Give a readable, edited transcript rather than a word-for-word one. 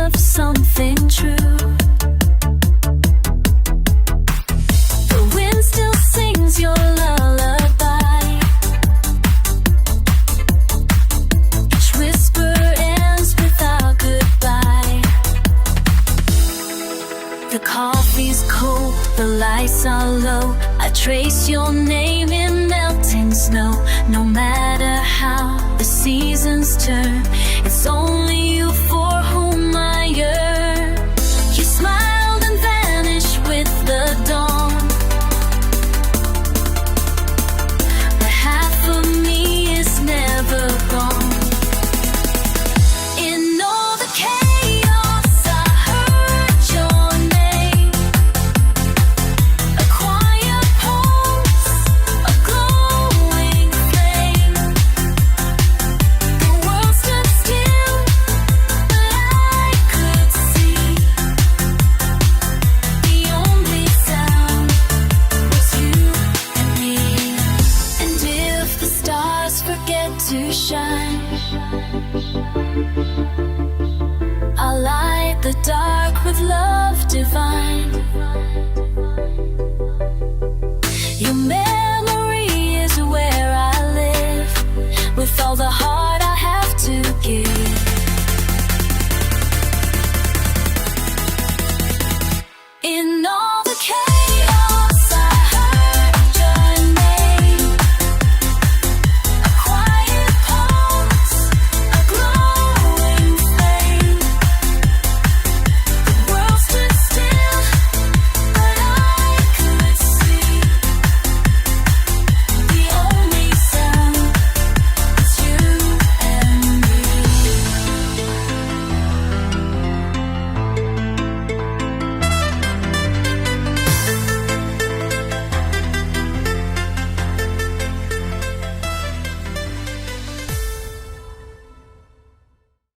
of something true. The wind still sings your lullaby. Each whisper ends with our goodbye. The coffee's cold, the lights are low. I trace your name in melting snow. No matter how the seasons turn, it's only you for whom I yearn. You smiled and vanished with the dawn. But half of me is never gone. In all the chaos, I heard your name. A quiet pulse, a glowing flame. The world stood still, but I could see. The only sound was you and me. And if the stars forget to shine, I'll light the dark